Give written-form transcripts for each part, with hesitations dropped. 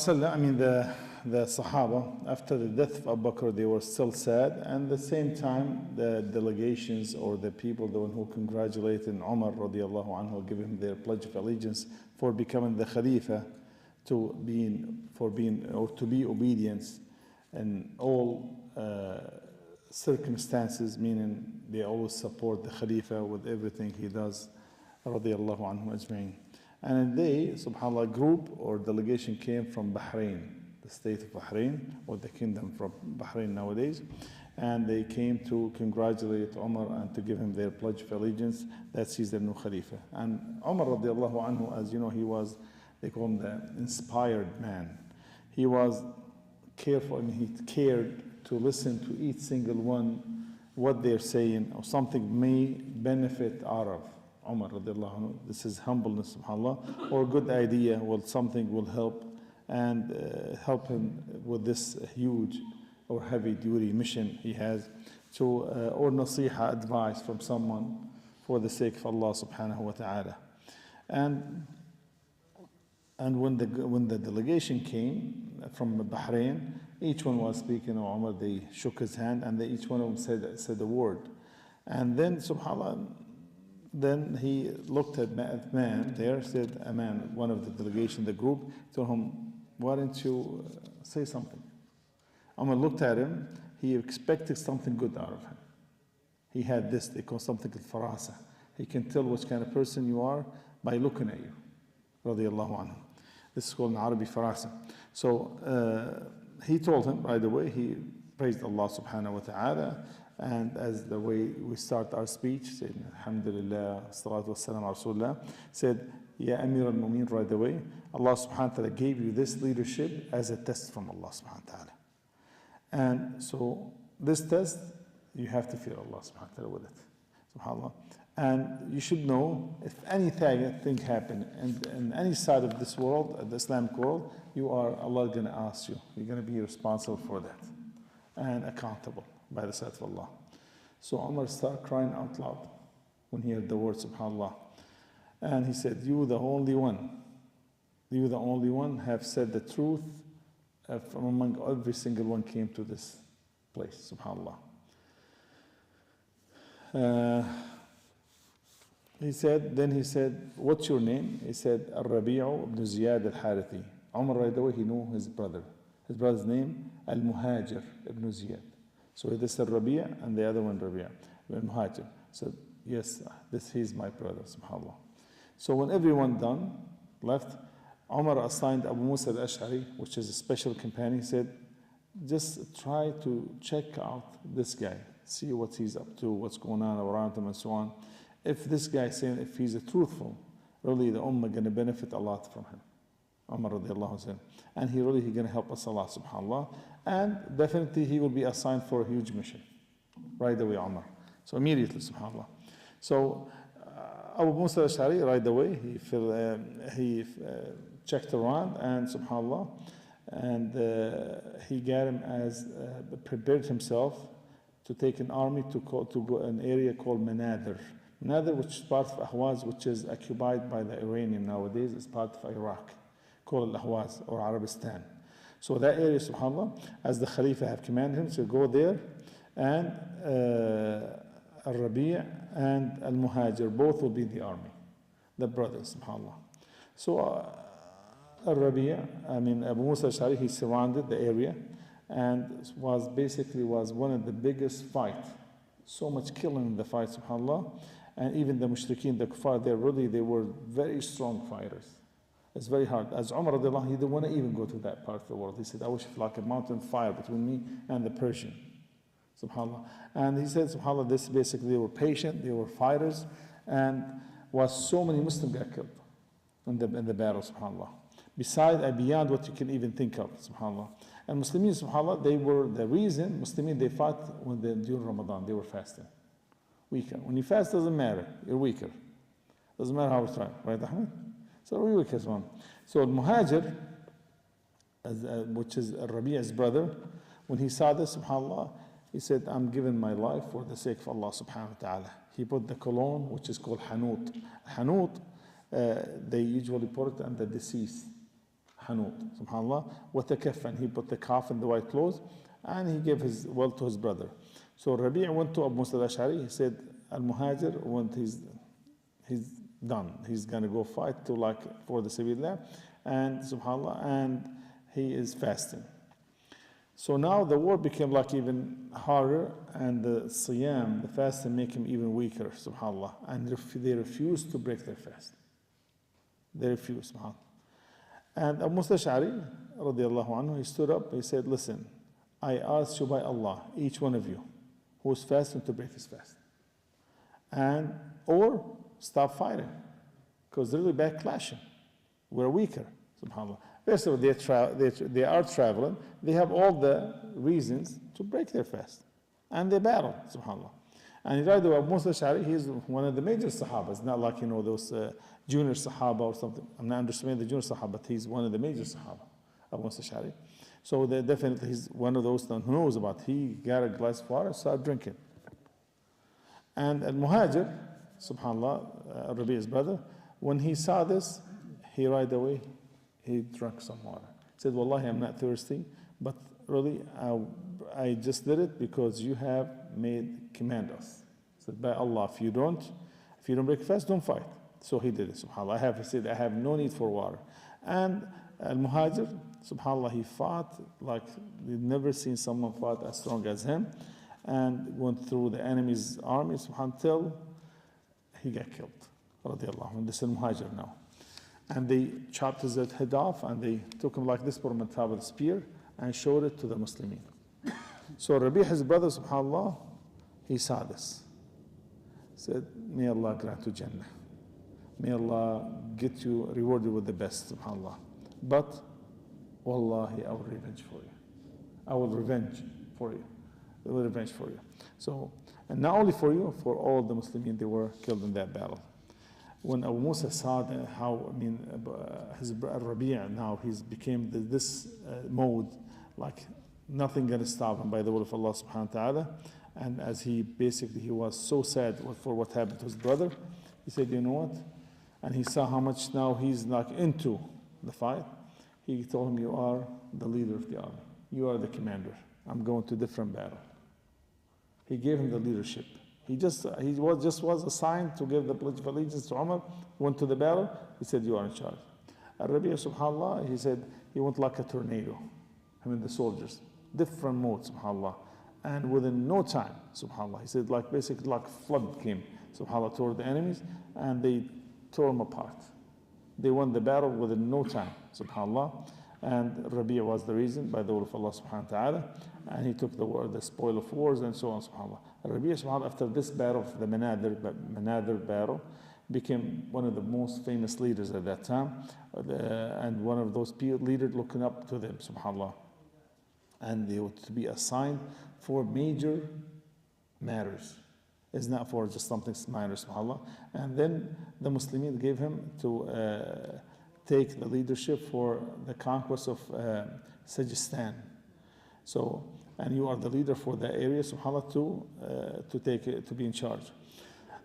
I mean, the Sahaba, after the death of Abu Bakr, they were still sad, and at the same time, the delegations or the people, the one who congratulated Umar radiallahu anhu, giving him their pledge of allegiance for becoming the Khalifa, to be obedient in all circumstances, meaning they always support the Khalifa with everything he does, radiallahu anhu ajma'in. And they, subhanAllah, a group or delegation came from Bahrain, the state of Bahrain, or the kingdom from Bahrain nowadays, and they came to congratulate Umar and to give him their pledge of allegiance that he's the new Khalifa. And Umar radiallahu anhu, as you know, he was, they call him the inspired man. He was careful and he cared to listen to each single one, what they're saying, or something may benefit out of Umar radiallahu anhu. This is humbleness, subhanAllah, or a good idea, well, something will help and help him with this huge or heavy duty mission he has to, or nasiha, advice from someone for the sake of Allah subhanahu wa ta'ala. And when the delegation came from Bahrain, each one was speaking, or Umar, they shook his hand, and each one of them said a word. And then, subhanAllah, then he looked at the man there, said, a man, one of the delegation, the group, told him, why don't you say something? Umar looked at him, he expected something good out of him. He had this, they call something al-Farasa. He can tell which kind of person you are by looking at you, radiallahu anhu. This is called in Arabic Farasa. So he told him right away, he praised Allah subhanahu wa ta'ala, and as the way we start our speech, said, Alhamdulillah, salatu wassalam ala Rasulullah, said, Ya Amir al-Mu'min, right away, Allah subhanahu wa ta'ala gave you this leadership as a test from Allah subhanahu wa ta'ala. And so this test, you have to fear Allah subhanahu wa ta'ala with it, subhanAllah. And you should know, if anything happen in any side of this world, the Islamic world, Allah is going to ask you. You're going to be responsible for that and accountable by the sight of Allah. So Umar started crying out loud when he heard the word subhanAllah. And he said, you the only one have said the truth from among every single one came to this place, subhanAllah. He said, what's your name? He said, Rabi ibn Ziyad al-Harithi. Umar right away, he knew his brother. His brother's name, al-Muhajir ibn Ziyad. So this is Rabi and the other one Rabi ibn Muhajir. So yes, he's my brother, subhanAllah. So when everyone left, Umar assigned Abu Musa al-Ash'ari, which is a special companion, said, just try to check out this guy, see what he's up to, what's going on around him and so on. If this guy saying, if he's a truthful, really the ummah going to benefit a lot from him. Umar radiallahu anhu. And he's going to help us a lot, subhanAllah. And definitely he will be assigned for a huge mission. Right away, Umar. So immediately, subhanAllah. So Abu Musa al-Ash'ari, right away, he checked around and subhanAllah, and he got him prepared himself to take an army to go an area called Manadir. Manadir, which is part of Ahwaz, which is occupied by the Iranian nowadays, is part of Iraq, called Ahwaz or Arabistan. So that area, subhanAllah, as the Khalifa have commanded him to go there, and Al-Rabi' and Al-Muhajir, both will be in the army, the brothers, subhanAllah. So Al-Rabi', Abu Musa al-Ash'ari, he surrounded the area and was one of the biggest fight. So much killing in the fight, subhanAllah. And even the mushrikeen, the kuffar, they were very strong fighters. It's very hard. As Umar radiallahu, he didn't want to even go to that part of the world. He said, I wish if like a mountain fire between me and the Persian. Subhanallah. And he said, subhanAllah, this basically, they were patient, they were fighters, and was so many Muslims got killed in the battle, subhanAllah. Beyond what you can even think of, subhanAllah. And Muslimin, subhanAllah, they were the reason Muslimin, they fought during Ramadan, they were fasting. Weaker. When you fast, doesn't matter, you're weaker. Doesn't matter how we try, right, Ahmed? So we're weak as one. So Al-Muhajir, which is Rabi''s brother, when he saw this, subhanAllah, he said, I'm giving my life for the sake of Allah subhanahu wa ta'ala. He put the cologne, which is called Hanut. Hanut, they usually put it on the deceased. الحنوط, subhanAllah, وتكفن, he put the coffin, the white clothes, and he gave his wealth to his brother. So Rabi' went to Abu Musa al-Ash'ari, he said, Al-Muhajir, when he's done, he's gonna go fight to like, for the Sabilillah, and subhanAllah, and he is fasting. So now the war became like even harder, and the siyam, the fasting, make him even weaker, subhanAllah, and they refused to break their fast. They refused, subhanAllah. And Abu Musa al-Ash'ari, radiallahu anhu, he stood up, he said, listen, I ask you by Allah, each one of you who is fasting, to break his fast. And, or stop fighting, because they're really backlashing. We're weaker, subhanAllah. First of all, they are traveling, they have all the reasons to break their fast. And they battle, subhanAllah. And right away, Abu Musa al-Ash'ari, he's one of the major Sahabas. It's not like, those junior Sahaba or something. I'm not understanding the junior Sahaba, but he's one of the major Sahaba, Abu Musa al-Ash'ari. So definitely he's one of those who knows about. He got a glass of water and started drinking. And Al-Muhajir, subhanAllah, Rabi's brother, when he saw this, he right away, he drank some water. He said, Wallahi, I'm not thirsty, but really, I just did it because you have command us. He said, by Allah, if you don't break fast, don't fight. So he did it, subhanAllah. He said, I have no need for water. And Al-Muhajir, subhanAllah, he fought like we've never seen someone fight as strong as him, and went through the enemy's army, subhanAllah, until he got killed, radiallahu anhu. This is Al-Muhajir now. And they chopped his head off, and they took him like this, put him on top of the spear, and showed it to the Muslimin. So Rabi, his brother, subhanAllah, he saw this. He said, may Allah grant you Jannah. May Allah get you rewarded with the best, subhanAllah. But, Wallahi, I will revenge for you. I will revenge for you. I will revenge for you. So, and not only for you, for all the Muslimin, they were killed in that battle. When Abu Musa saw how, his Rabi' now, he's became this mode, like nothing gonna stop him by the will of Allah subhanahu wa ta'ala. And as he was so sad for what happened to his brother, he said, you know what? And he saw how much now he's like into the fight. He told him, you are the leader of the army. You are the commander. I'm going to different battle. He gave him the leadership. He was assigned to give the Pledge of Allegiance to Umar, went to the battle, he said, you are in charge. Rabi, subhanAllah, he said, he went like a tornado. The soldiers, different modes, subhanAllah. And within no time, subhanAllah, he said, like basically like flood came, subhanAllah, toward the enemies, and they tore them apart. They won the battle within no time, subhanAllah. And Rabi' was the reason, by the will of Allah subhanahu wa ta'ala, and he took the spoil of wars and so on, subhanAllah. Rabi' subhanAllah, after this battle, the Manadir battle, became one of the most famous leaders at that time, and one of those leaders looking up to them, subhanAllah. And they were to be assigned for major matters. It's not for just something minor, subhanAllah. And then the Muslimin gave him to take the leadership for the conquest of Sajistan. So, and you are the leader for the area, subhanAllah, to take it, to be in charge.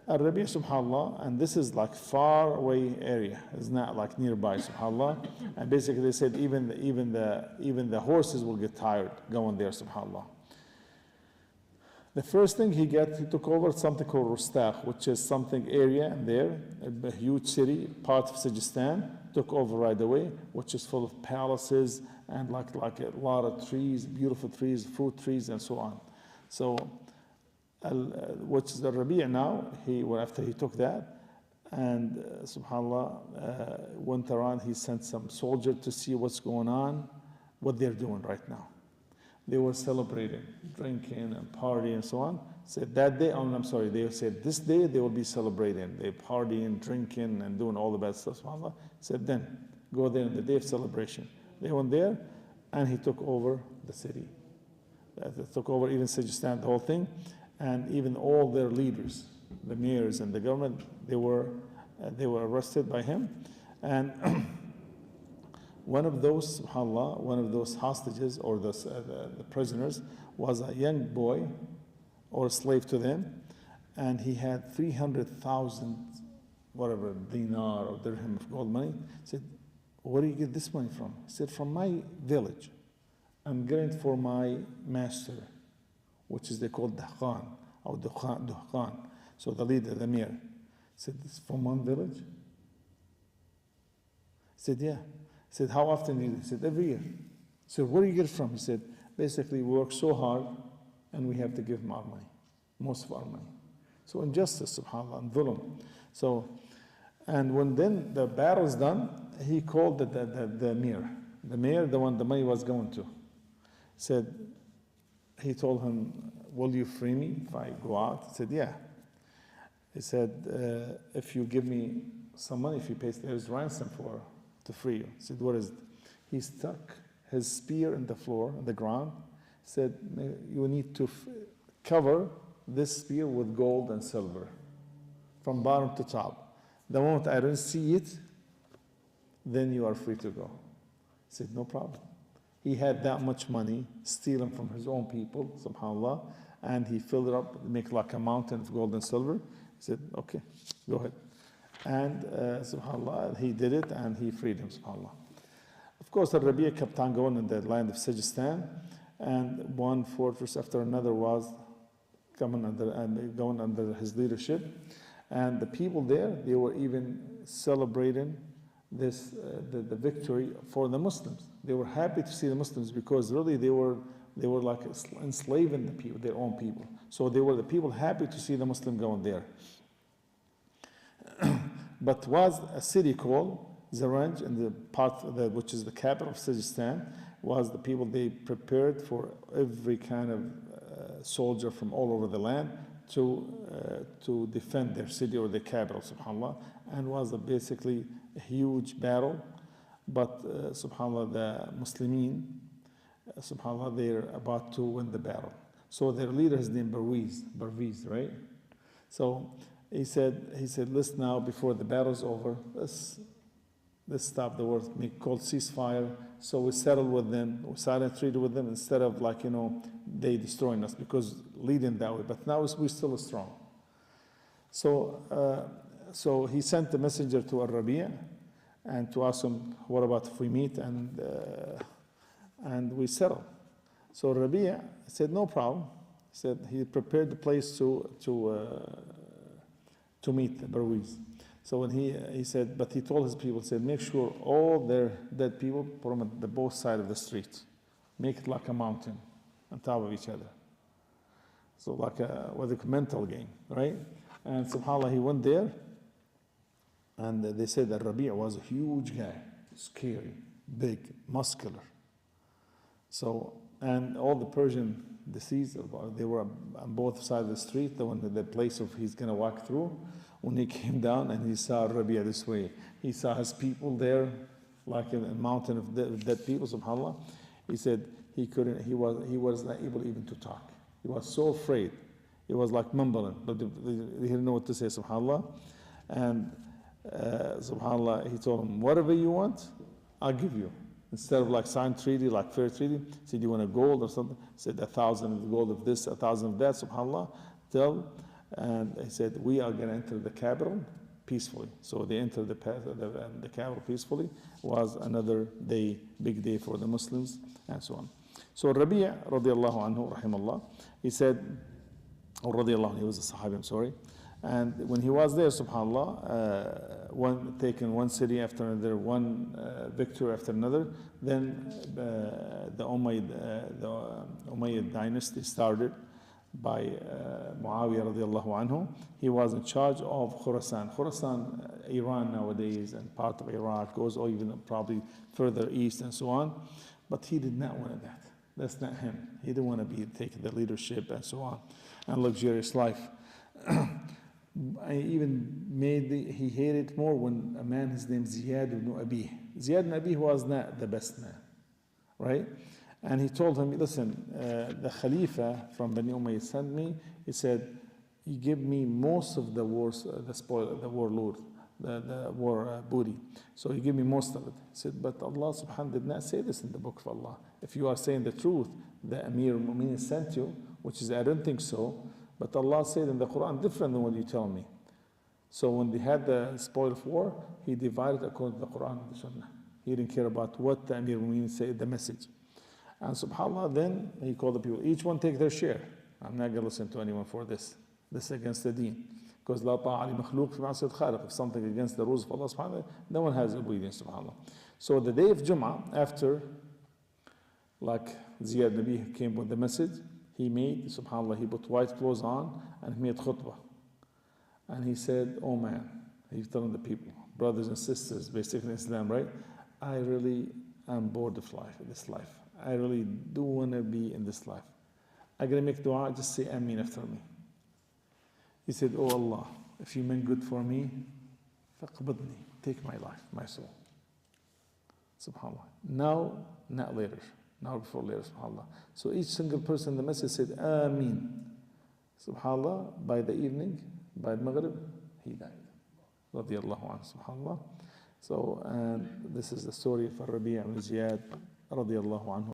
Rabi, subhanAllah, and this is like far away area. It's not like nearby, subhanAllah. And basically they said even the horses will get tired going there, subhanAllah. The first thing he took over something called Rustaq, which is something area there, a huge city, part of Sajistan, took over right away, which is full of palaces and like a lot of trees, beautiful trees, fruit trees, and so on. So, which is the Rabi' now, after he took that, and subhanAllah, went around, he sent some soldiers to see what's going on, what they're doing right now. They were celebrating, drinking and partying and so on. Said that day, they said this day they will be celebrating. They partying, drinking, and doing all the bad stuff, subhanAllah. Said then, go there on the day of celebration. They went there, and he took over the city. They took over even Sajistan, the whole thing, and even all their leaders, the mayors and the government, they were arrested by him. And one of those, subhanAllah, one of those hostages or the prisoners was a young boy or a slave to them, and he had 300,000 whatever dinar or dirham of gold money. He said, where do you get this money from? He said, from my village. I'm getting it for my master, which is they call Dahqan, or Duhqan. So the leader, the emir. He said, this is from one village? He said, yeah. He said, how often do you do it? He said, every year. He said, where do you get it from? He said, basically we work so hard and we have to give him our money, most of our money. So injustice, subhanAllah, and dhulm. So, and when then the battle's done, he called the emir. The mayor, the one the money was going to. Said, he told him, will you free me if I go out? He said, yeah. He said, if you give me some money, if you pay, there's ransom to free you. He said, what is it? He stuck his spear in the floor, on the ground. He said, you need to cover this spear with gold and silver, from bottom to top. The moment I don't see it, then you are free to go. He said, no problem. He had that much money, stealing from his own people, subhanAllah, and he filled it up, make like a mountain of gold and silver. He said, okay, go ahead. And subhanAllah, he did it and he freed him, subhanAllah. Of course, Rabi kept on going in the land of Sajistan, and one fortress after another was coming going under his leadership. And the people there, they were even celebrating this the victory for the Muslims. They were happy to see the Muslims because really they were like enslaving the people, their own people. So they were the people happy to see the Muslim going there. But was a city called Zaranj, in the part which is the capital of Sajistan, was the people they prepared for every kind of soldier from all over the land to defend their city or their capital, subhanAllah, and was basically a huge battle. But subhanAllah, the Muslimin, subhanAllah, they're about to win the battle. So their leader is named Barviz, right? So he said, listen now, before the battle's over, let's stop the war, make called ceasefire. So we settle with them, we silent treaty with them instead of they destroying us, because leading that way. But now we're still strong. So he sent the messenger to Rabi and to ask him, what about if we meet and we settle? So Rabi said, no problem. He said he prepared the place to meet Barwiz. So when he said, but he told his people, said, make sure all their dead people put them at the both sides of the street. Make it like a mountain on top of each other. So like a mental game, right? And subhanAllah, he went there, and they said that Rabi' was a huge guy, scary, big, muscular. So, and all the Persian deceased, they were on both sides of the street, the place of he's going to walk through. When he came down and he saw Rabi' this way, he saw his people there, like a mountain of dead people, subhanAllah. He said he was not able even to talk. He was so afraid. He was like mumbling, but he didn't know what to say, subhanAllah. And subhanAllah, he told him, whatever you want, I'll give you. Instead of like sign treaty, like fair treaty, he said, you want a gold or something? He said, 1,000 gold of this, 1,000 of that, subhanAllah. And he said, we are going to enter the capital peacefully. So they entered the capital peacefully. Was another day, big day for the Muslims, and so on. So Rabi' radiallahu anhu, rahimallah, he said, or radiallahu anhu, he was a Sahabi, I'm sorry. And when he was there, subhanAllah, taking one city after another, one victory after another, then the Umayyad dynasty started by Muawiyah radiallahu anhu. He was in charge of Khurasan. Khurasan, Iran nowadays, and part of Iraq, goes even probably further east and so on. But he did not want that. That's not him. He didn't want to be taking the leadership and so on, and luxurious life. I even he hated more when a man, his name Ziyad ibn Abi. Ziyad ibn Abi was not the best man, right? And he told him, listen, the Khalifa from Bani Umayyah sent me. He said, you give me most of the wars, the spoil, the warlord, the war booty. So he gave me most of it. He said, but Allah subhanahu did not say this in the book of Allah. If you are saying the truth, the Amir al-Mu'minin sent you, which is, I don't think so, but Allah said in the Quran different than what you tell me. So when they had the spoil of war, he divided according to the Quran and the Sunnah. He didn't care about what the Amir al-Mu'minin said, the message. And subhanAllah, then he called the people, each one take their share. I'm not going to listen to anyone for this. This is against the deen. Because لا طاعة لمخلوق في معصية الخالق. If something against the rules of Allah subhanahu wa ta'ala, no one has obedience, subhanAllah. So the day of Jum'ah, after, like Ziyad Nabi came with the message, he made, subhanAllah, he put white clothes on and he made khutbah. And he said, oh man, he's telling the people, brothers and sisters, basically in Islam, right? I really am bored of life, this life. I really do want to be in this life. I'm going to make dua, just say Ameen after me. He said, oh Allah, if you meant good for me, فَقْبِضْنِي, take my life, my soul. SubhanAllah. Now, not later. Now before later, subhanAllah. So each single person in the message said, Ameen. SubhanAllah, by the evening, by the Maghrib, he died. Radiallahu anhu, subhanAllah. So, and this is the story of Rabi and Ziyad, radiallahu anhu.